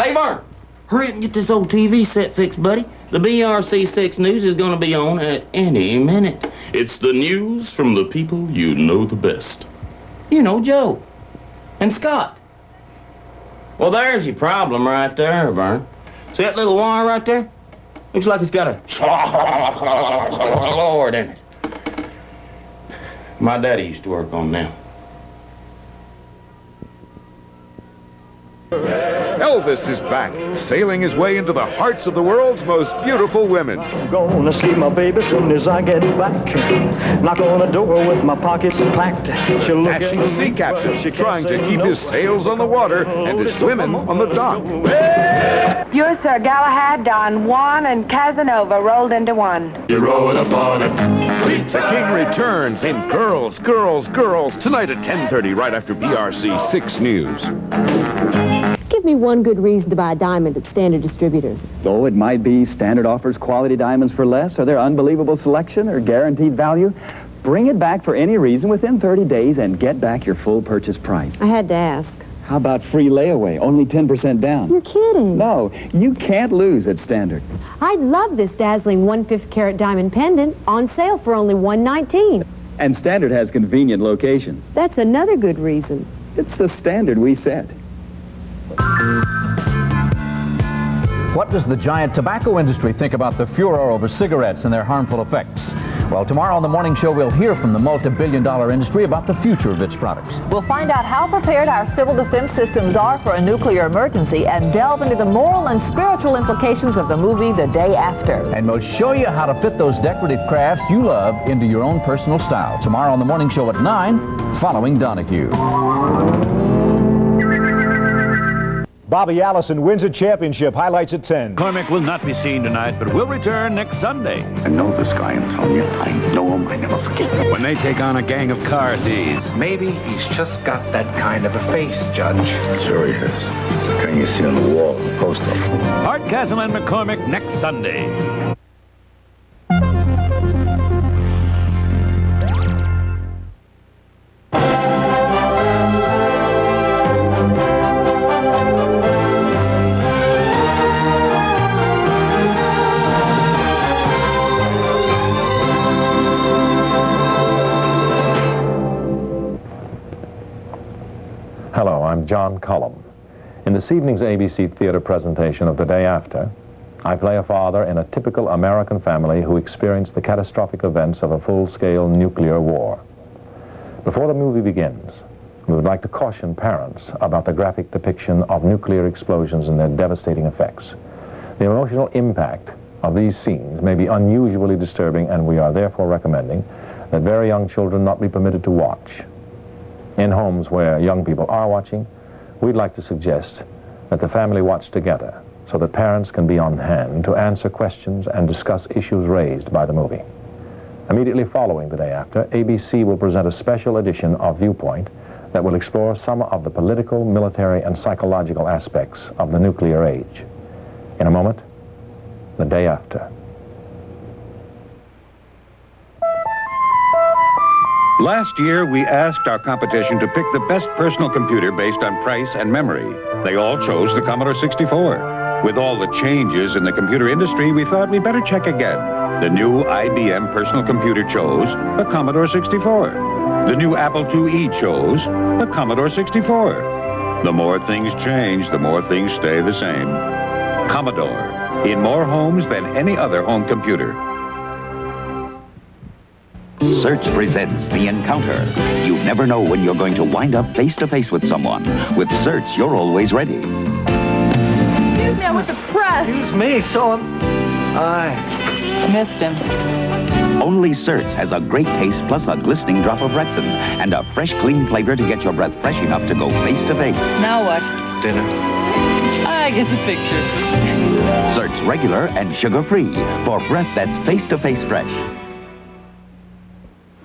Hey, Vern, hurry up and get this old TV set fixed, buddy. The BRC 6 News is going to be on at any minute. It's the news from the people you know the best. You know, Joe. And Scott. Well, there's your problem right there, Vern. See that little wire right there? Looks like it's got a Lord in it. My daddy used to work on them. Elvis is back, sailing his way into the hearts of the world's most beautiful women. I'm gonna see my baby soon as I get back. Knock on the door with my pockets packed. She'll look Dashing at sea me, captain, she can't trying to say keep no. his sails on the water and his women on the dock. You're Sir Galahad, Don Juan, and Casanova rolled into one. You're rowing upon it. The King returns in Girls, Girls, Girls tonight at 10:30, right after BRC 6 News. Give me one good reason to buy a diamond at Standard Distributors. Oh, it might be Standard offers quality diamonds for less, or their unbelievable selection, or guaranteed value. Bring it back for any reason within 30 days and get back your full purchase price. I had to ask. How about free layaway, only 10% down? You're kidding. No, you can't lose at Standard. I'd love this dazzling 1/5 carat diamond pendant on sale for only $119. And Standard has convenient locations. That's another good reason. It's the standard we set. What does the giant tobacco industry think about the furor over cigarettes and their harmful effects? Well, tomorrow on the morning show, we'll hear from the multi-billion-dollar industry about the future of its products. We'll find out how prepared our civil defense systems are for a nuclear emergency and delve into the moral and spiritual implications of the movie The Day After. And we'll show you how to fit those decorative crafts you love into your own personal style. Tomorrow on the morning show at 9, following Donahue. Bobby Allison wins a championship. Highlights at 10. McCormick will not be seen tonight, but will return next Sunday. I know this guy, Antonia. I know him. I never forget him. When they take on a gang of car thieves. Maybe he's just got that kind of a face, Judge. Sure he has. It's the kind you see on the wall, the poster. Hardcastle and McCormick next Sunday. Hello, I'm John Cullum. In this evening's ABC Theater presentation of The Day After, I play a father in a typical American family who experienced the catastrophic events of a full-scale nuclear war. Before the movie begins, we would like to caution parents about the graphic depiction of nuclear explosions and their devastating effects. The emotional impact of these scenes may be unusually disturbing, and we are therefore recommending that very young children not be permitted to watch. In homes where young people are watching, we'd like to suggest that the family watch together so that parents can be on hand to answer questions and discuss issues raised by the movie. Immediately following The Day After, ABC will present a special edition of Viewpoint that will explore some of the political, military, and psychological aspects of the nuclear age. In a moment, The Day After. Last year, we asked our competition to pick the best personal computer based on price and memory. They all chose the Commodore 64. With all the changes in the computer industry, we thought we'd better check again. The new IBM personal computer chose a Commodore 64. The new Apple IIe chose a Commodore 64. The more things change, the more things stay the same. Commodore, in more homes than any other home computer. Certs presents The Encounter. You never know when you're going to wind up face-to-face with someone. With Certs, you're always ready. Excuse me, I'm with the press. Excuse me, I missed him. Only Certs has a great taste plus a glistening drop of Rexin and a fresh, clean flavor to get your breath fresh enough to go face-to-face. Now what? Dinner. I get the picture. Certs regular and sugar-free for breath that's face-to-face fresh.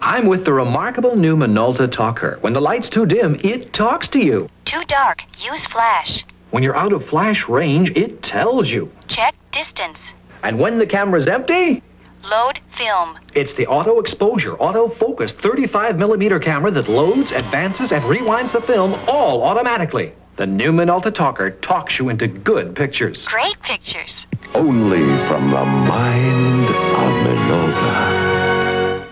I'm with the remarkable new Minolta Talker. When the light's too dim, it talks to you. Too dark, use flash. When you're out of flash range, it tells you. Check distance. And when the camera's empty, load film. It's the auto exposure, auto focus 35mm camera that loads, advances, and rewinds the film all automatically. The new Minolta Talker talks you into good pictures. Great pictures. Only from the mind of Minolta.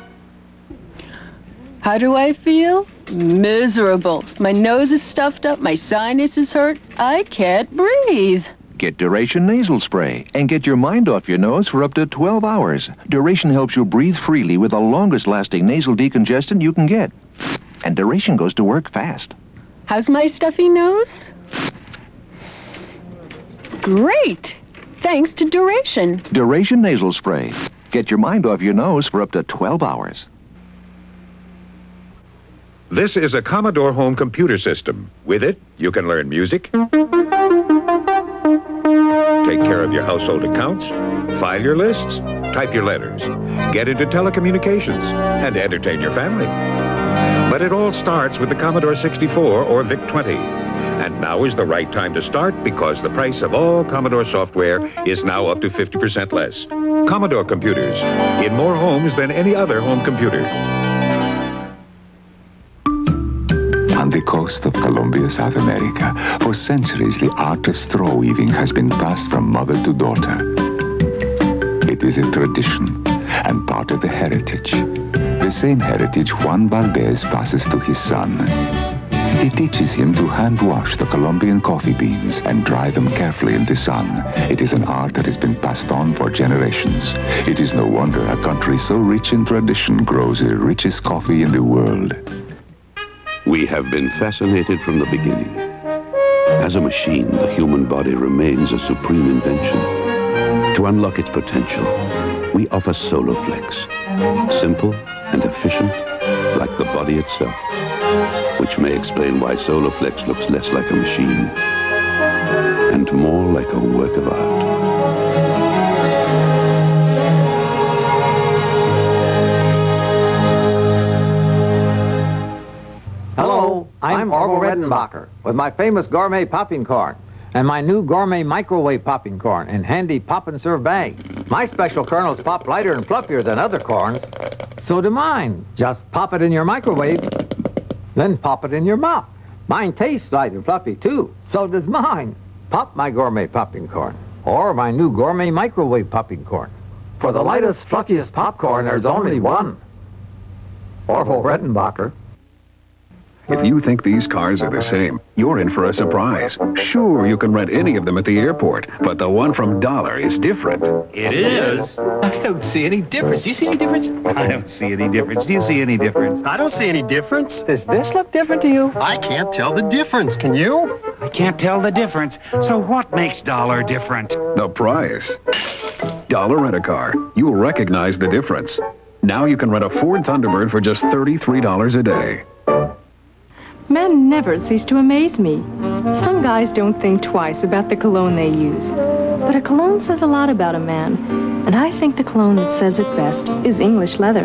How do I feel? Miserable. My nose is stuffed up, my sinuses hurt. I can't breathe. Get Duration Nasal Spray and get your mind off your nose for up to 12 hours. Duration helps you breathe freely with the longest-lasting nasal decongestant you can get. And Duration goes to work fast. How's my stuffy nose? Great! Thanks to Duration. Duration Nasal Spray. Get your mind off your nose for up to 12 hours. This is a Commodore home computer system. With it, you can learn music, take care of your household accounts, file your lists, type your letters, get into telecommunications, and entertain your family. But it all starts with the Commodore 64 or VIC-20. And now is the right time to start because the price of all Commodore software is now up to 50% less. Commodore computers, in more homes than any other home computer. On the coast of Colombia, South America, for centuries the art of straw weaving has been passed from mother to daughter. It is a tradition and part of the heritage. The same heritage Juan Valdez passes to his son. He teaches him to hand wash the Colombian coffee beans and dry them carefully in the sun. It is an art that has been passed on for generations. It is no wonder a country so rich in tradition grows the richest coffee in the world. We have been fascinated from the beginning. As a machine, the human body remains a supreme invention. To unlock its potential, we offer Soloflex. Simple and efficient, like the body itself. Which may explain why Soloflex looks less like a machine and more like a work of art. Hello, I'm Orville Redenbacher with my famous gourmet popping corn and my new gourmet microwave popping corn in handy pop and serve bags. My special kernels pop lighter and fluffier than other corns. So do mine. Just pop it in your microwave, then pop it in your mouth. Mine tastes light and fluffy too. So does mine. Pop my gourmet popping corn or my new gourmet microwave popping corn. For the lightest, fluffiest popcorn, there's only one. Orville Redenbacher. If you think these cars are the same, you're in for a surprise. Sure, you can rent any of them at the airport, but the one from Dollar is different. It is? I don't see any difference. Do you see any difference? I don't see any difference. Do you see any difference? I don't see any difference. Does this look different to you? I can't tell the difference. Can you? I can't tell the difference. So what makes Dollar different? The price. Dollar Rent-A-Car. You'll recognize the difference. Now you can rent a Ford Thunderbird for just $33 a day. Men never cease to amaze me. Some guys don't think twice about the cologne they use. But a cologne says a lot about a man. And I think the cologne that says it best is English leather.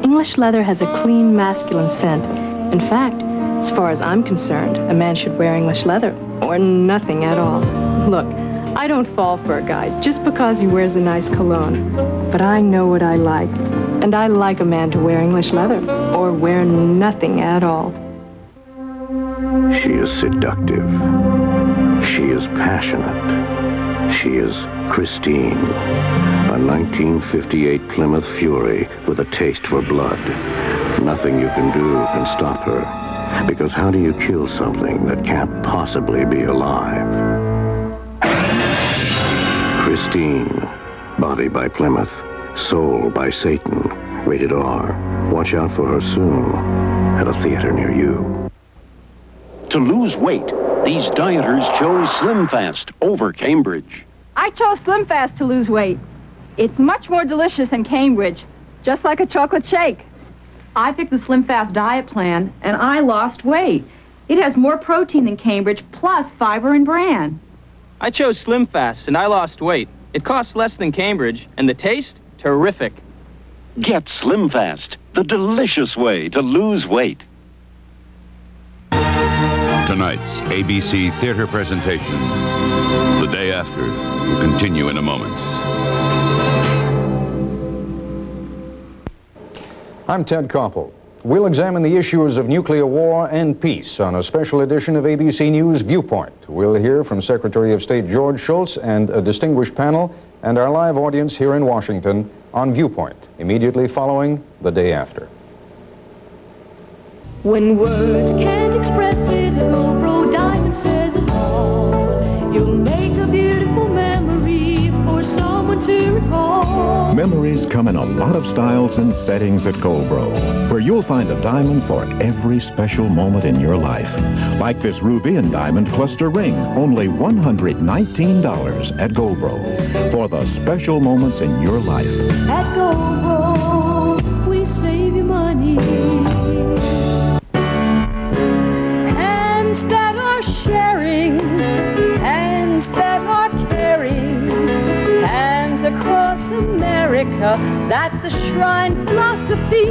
English leather has a clean, masculine scent. In fact, as far as I'm concerned, a man should wear English leather or nothing at all. Look, I don't fall for a guy just because he wears a nice cologne. But I know what I like. And I like a man to wear English leather or wear nothing at all. She is seductive. She is passionate. She is Christine, a 1958 Plymouth Fury with a taste for blood. Nothing you can do can stop her, because how do you kill something that can't possibly be alive? Christine, body by Plymouth, soul by Satan, rated R. Watch out for her soon at a theater near you. To lose weight, these dieters chose Slim Fast over Cambridge. I chose Slim Fast to lose weight. It's much more delicious than Cambridge, just like a chocolate shake. I picked the Slim Fast diet plan, and I lost weight. It has more protein than Cambridge, plus fiber and bran. I chose Slim Fast, and I lost weight. It costs less than Cambridge, and the taste, terrific. Get Slim Fast, the delicious way to lose weight. Tonight's ABC theater presentation, The Day After, will continue in a moment. I'm Ted Koppel. we'll examine the issues of nuclear war and peace on a special edition of ABC News Viewpoint. We'll hear from Secretary of State George Shultz and a distinguished panel and our live audience here in Washington on Viewpoint, immediately following The Day After. When words can't express it, a Golbro diamond says it all. You'll make a beautiful memory for someone to recall. Memories come in a lot of styles and settings at Golbro, where you'll find a diamond for every special moment in your life. Like this ruby and diamond cluster ring, only $119 at Golbro. For the special moments in your life. At Golbro, we save you money. Hands that are sharing, hands that are caring, hands across America, that's the Shrine philosophy.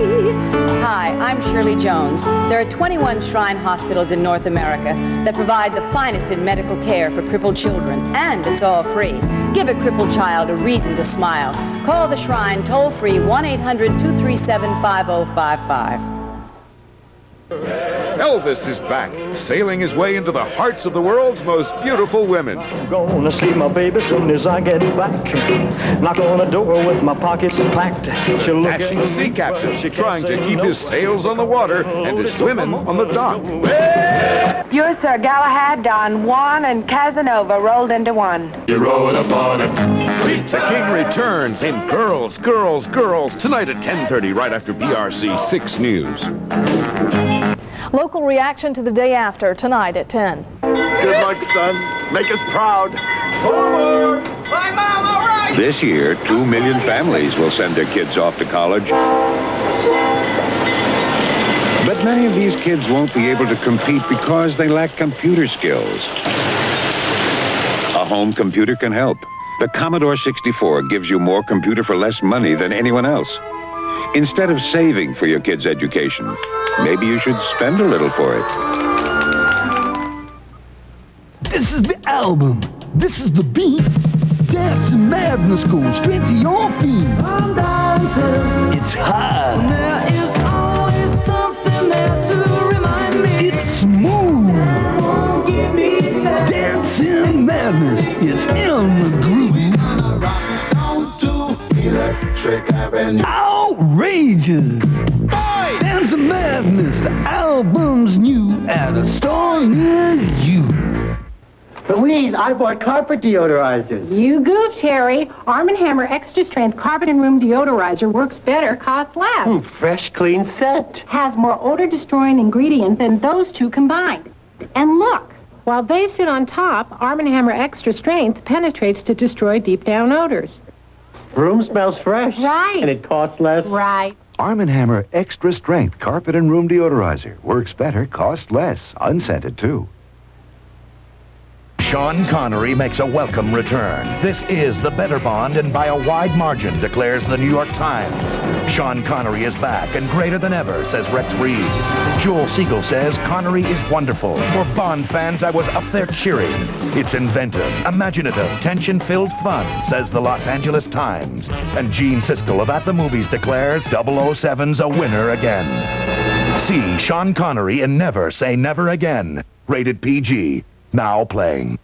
Hi, I'm Shirley Jones. There are 21 Shrine hospitals in North America that provide the finest in medical care for crippled children, and it's all free. Give a crippled child a reason to smile. Call the Shrine toll-free 1-800-237-5055. Elvis is back, sailing his way into the hearts of the world's most beautiful women. I'm gonna see my baby soon as I get back. Knock on the door with my pockets packed. He's a dashing sea captain, trying to keep his sails on the water and his women on the dock. You're Sir Galahad, Don Juan, and Casanova rolled into one. You rode upon it. The King returns in Girls, Girls, Girls, tonight at 10:30, right after BRC 6 News. Local reaction to The Day After, tonight at 10. Good luck, son. Make us proud. Forward! My mom, all right! This year, 2 million families will send their kids off to college. But many of these kids won't be able to compete because they lack computer skills. A home computer can help. The Commodore 64 gives you more computer for less money than anyone else. Instead of saving for your kid's education, maybe you should spend a little for it. This is the album. This is the beat. Dance and madness goes straight to your feet. I'm dancing. It's high. There is always something there to remind me. It's smooth. Won't give me time. Dancing madness is in the groove. Outrageous! Dance of Madness, the album's new at a store near you. Louise, I bought carpet deodorizers. You goofed, Harry. Arm & Hammer Extra Strength Carpet and Room Deodorizer works better, costs less. Fresh, clean scent. Has more odor-destroying ingredient than those two combined. And look, while they sit on top, Arm & Hammer Extra Strength penetrates to destroy deep-down odors. Room smells fresh. Right. And it costs less. Right. Arm & Hammer Extra Strength Carpet and Room Deodorizer. Works better, costs less. Unscented, too. Sean Connery makes a welcome return. This is the better Bond, and by a wide margin, declares the New York Times. Sean Connery is back and greater than ever, says Rex Reed. Joel Siegel says Connery is wonderful. For Bond fans, I was up there cheering. It's inventive, imaginative, tension-filled fun, says the Los Angeles Times. And Gene Siskel of At the Movies declares 007's a winner again. See Sean Connery in Never Say Never Again. Rated PG. Now playing.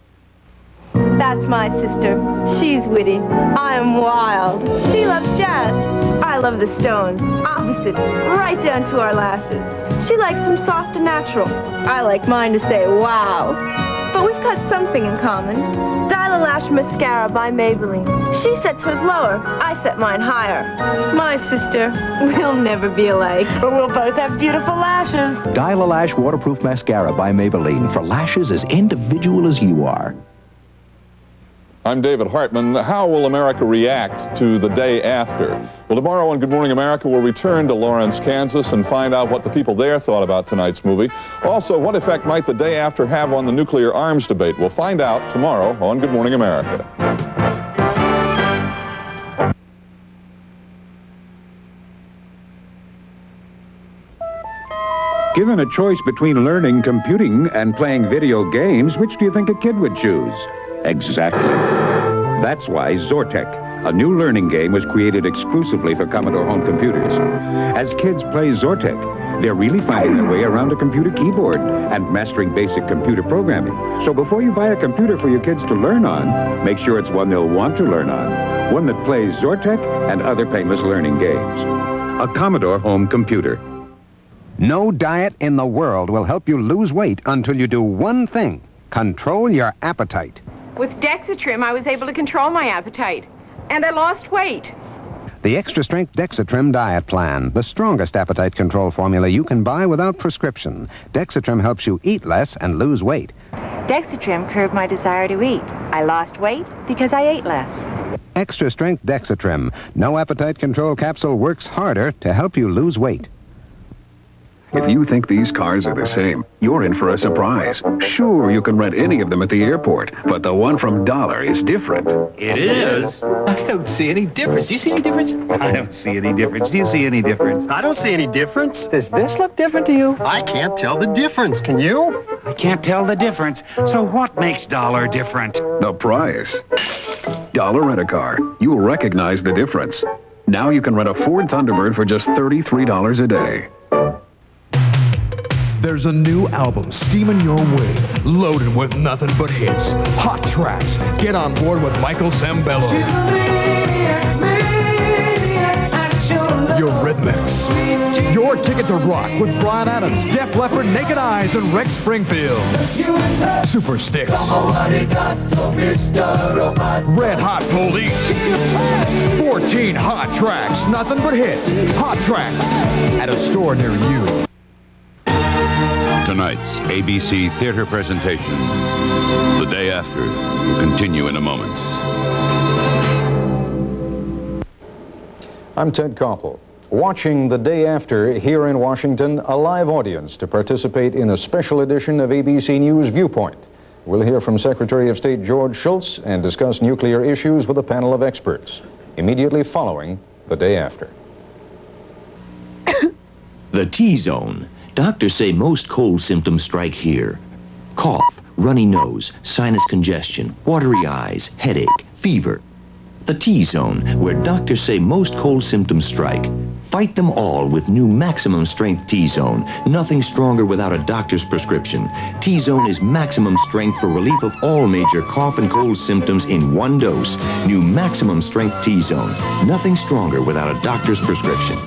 That's my sister. She's witty. I am wild. She loves jazz. I love the Stones. Opposites, right down to our lashes. She likes them soft and natural. I like mine to say wow. But we've got something in common. Dial-A-Lash mascara by Maybelline. She sets hers lower. I set mine higher. My sister. We'll never be alike, but we'll both have beautiful lashes. Dial-A-Lash waterproof mascara by Maybelline for lashes as individual as you are. I'm David Hartman. How will America react to the day after? Well, tomorrow on Good Morning America, we'll return to Lawrence, Kansas, and find out what the people there thought about tonight's movie. Also, what effect might the day after have on the nuclear arms debate? We'll find out tomorrow on Good Morning America. Given a choice between learning computing and playing video games, which do you think a kid would choose? Exactly. That's why Zortec, a new learning game was created exclusively for Commodore home computers. As kids play Zortek, they're really finding their way around a computer keyboard and mastering basic computer programming. So before you buy a computer for your kids to learn on, make sure it's one they'll want to learn on. One that plays Zortek and other famous learning games. A Commodore home computer. No diet in the world will help you lose weight until you do one thing. Control your appetite. With Dexatrim, I was able to control my appetite. And I lost weight. The extra-strength Dexatrim diet plan, the strongest appetite control formula you can buy without prescription. Dexatrim helps you eat less and lose weight. Dexatrim curbed my desire to eat. I lost weight because I ate less. Extra-strength Dexatrim. No appetite control capsule works harder to help you lose weight. If you think these cars are the same, you're in for a surprise. Sure, you can rent any of them at the airport, but the one from Dollar is different. It is? I don't see any difference. Do you see any difference? I don't see any difference. Do you see any difference? I don't see any difference. Does this look different to you? I can't tell the difference, can you? I can't tell the difference. So what makes Dollar different? The price. Dollar Rent-A-Car. You'll recognize the difference. Now you can rent a Ford Thunderbird for just $33 a day. There's a new album steaming your way, loaded with nothing but hits, hot tracks. Get on board with Michael Sambello. Eurythmics. Your ticket to rock with Bryan Adams, Def Leppard, Naked Eyes, and Rex Springfield. Super Sticks. Red Hot Police. 14 hot tracks, nothing but hits, hot tracks, at a store near you. Tonight's ABC theater presentation, The Day After, will continue in a moment. I'm Ted Koppel. Watching The Day After here in Washington, a live audience to participate in a special edition of ABC News Viewpoint. We'll hear from Secretary of State George Shultz and discuss nuclear issues with a panel of experts, immediately following The Day After. The T-zone. Doctors say most cold symptoms strike here. Cough, runny nose, sinus congestion, watery eyes, headache, fever. The T-zone, where doctors say most cold symptoms strike. Fight them all with new maximum strength T-zone. Nothing stronger without a doctor's prescription. T-zone is maximum strength for relief of all major cough and cold symptoms in one dose. New maximum strength T-zone. Nothing stronger without a doctor's prescription.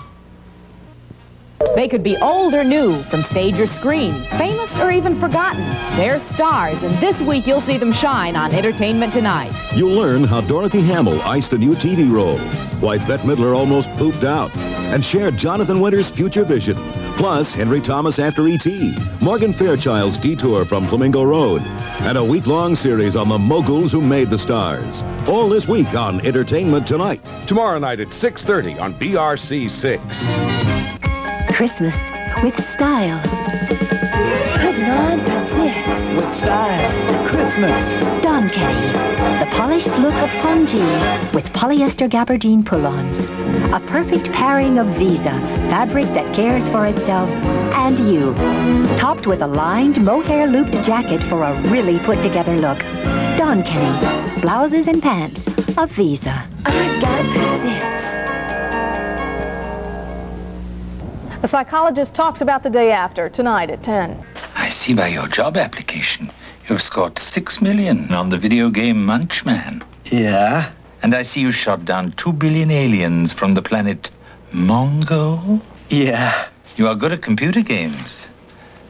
They could be old or new, from stage or screen, famous or even forgotten. They're stars, and this week you'll see them shine on Entertainment Tonight. You'll learn how Dorothy Hamill iced a new TV role, why Bette Midler almost pooped out, and shared Jonathan Winter's future vision. Plus, Henry Thomas after E.T., Morgan Fairchild's detour from Flamingo Road, and a week-long series on the moguls who made the stars. All this week on Entertainment Tonight. Tomorrow night at 6:30 on BRC 6. Christmas with style. Putting on Pizitz. With style. Christmas. Don Kenny. The polished look of pongee with polyester gabardine pull-ons. A perfect pairing of Visa, fabric that cares for itself and you. Topped with a lined mohair looped jacket for a really put-together look. Don Kenny. Blouses and pants of Visa. I got Pizitz. A psychologist talks about The Day After tonight at 10. I see by your job application, you've scored 6 million on the video game Munchman. Yeah? And I see you shot down 2 billion aliens from the planet Mongo. Yeah. You are good at computer games.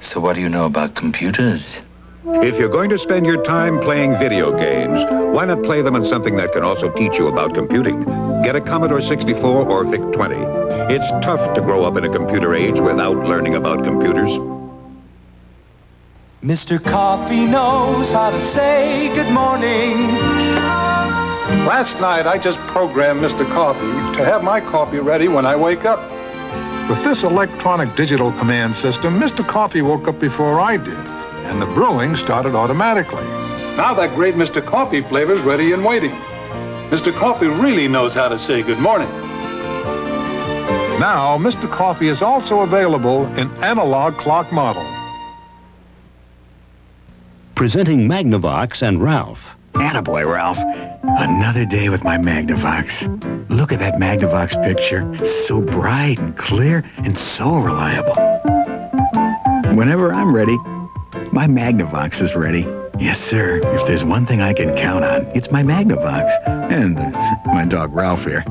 So what do you know about computers? If you're going to spend your time playing video games, why not play them on something that can also teach you about computing? Get a Commodore 64 or VIC-20. It's tough to grow up in a computer age without learning about computers. Mr. Coffee knows how to say good morning. Last night, I just programmed Mr. Coffee to have my coffee ready when I wake up. With this electronic digital command system, Mr. Coffee woke up before I did, and the brewing started automatically. Now that great Mr. Coffee flavor's ready and waiting. Mr. Coffee really knows how to say good morning. Now, Mr. Coffee is also available in analog clock model. Presenting Magnavox and Ralph. Attaboy, Ralph. Another day with my Magnavox. Look at that Magnavox picture. So bright and clear and so reliable. Whenever I'm ready, my Magnavox is ready. Yes, sir. If there's one thing I can count on, it's my Magnavox. And my dog Ralph here.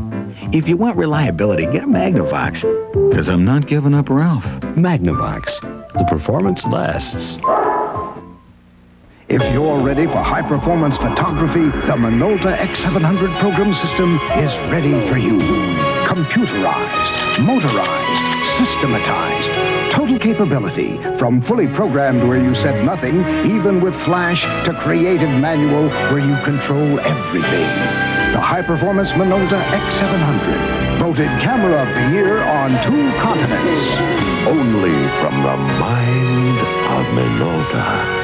If you want reliability, get a Magnavox. Because I'm not giving up Ralph. Magnavox. The performance lasts. If you're ready for high-performance photography, the Minolta X-700 program system is ready for you. Computerized, motorized, systematized, total capability, from fully programmed where you said nothing, even with flash, to creative manual where you control everything. The high-performance Minolta X-700, voted Camera of the Year on 2 continents. Only from the mind of Minolta.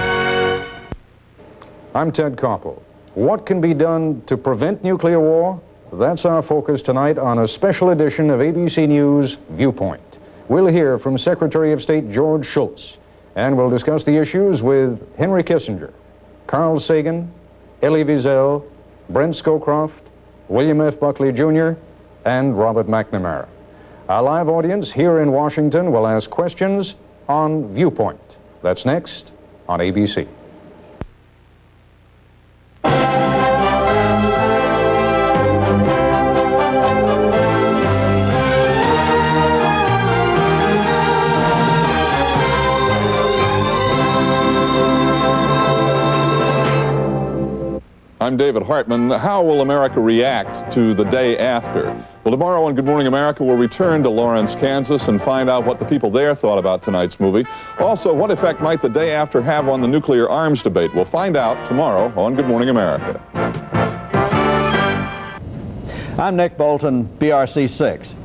I'm Ted Koppel. What can be done to prevent nuclear war? That's our focus tonight on a special edition of ABC News Viewpoint. We'll hear from Secretary of State George Shultz, and we'll discuss the issues with Henry Kissinger, Carl Sagan, Elie Wiesel, Brent Scowcroft, William F. Buckley Jr., and Robert McNamara. Our live audience here in Washington will ask questions on Viewpoint. That's next on ABC. I'm David Hartman. How will America react to the day after? Well, tomorrow on Good Morning America, we'll return to Lawrence, Kansas, and find out what the people there thought about tonight's movie. Also, what effect might the day after have on the nuclear arms debate? We'll find out tomorrow on Good Morning America. I'm Nick Bolton, BRC 6.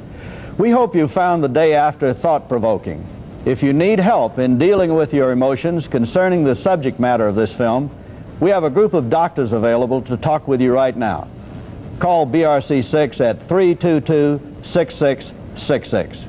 We hope you found the day after thought-provoking. If you need help in dealing with your emotions concerning the subject matter of this film, we have a group of doctors available to talk with you right now. Call BRC 6 at 322-6666.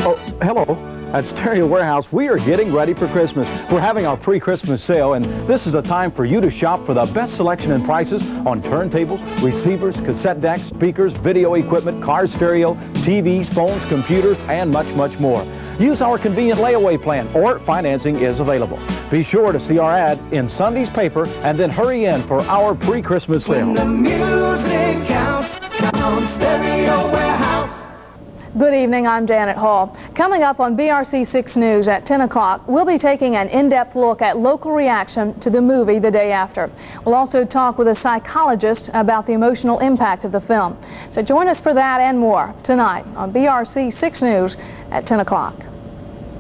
Oh, hello. At Stereo Warehouse, we are getting ready for Christmas. We're having our pre-Christmas sale, and this is the time for you to shop for the best selection and prices on turntables, receivers, cassette decks, speakers, video equipment, car stereo, TVs, phones, computers, and much, much more. Use our convenient layaway plan, or financing is available. Be sure to see our ad in Sunday's paper and then hurry in for our pre-Christmas sale. When the music counts, count on Stereo Warehouse. Good evening, I'm Janet Hall. Coming up on BRC 6 News at 10 o'clock, we'll be taking an in-depth look at local reaction to the movie The Day After. We'll also talk with a psychologist about the emotional impact of the film. So join us for that and more tonight on BRC 6 News at 10 o'clock.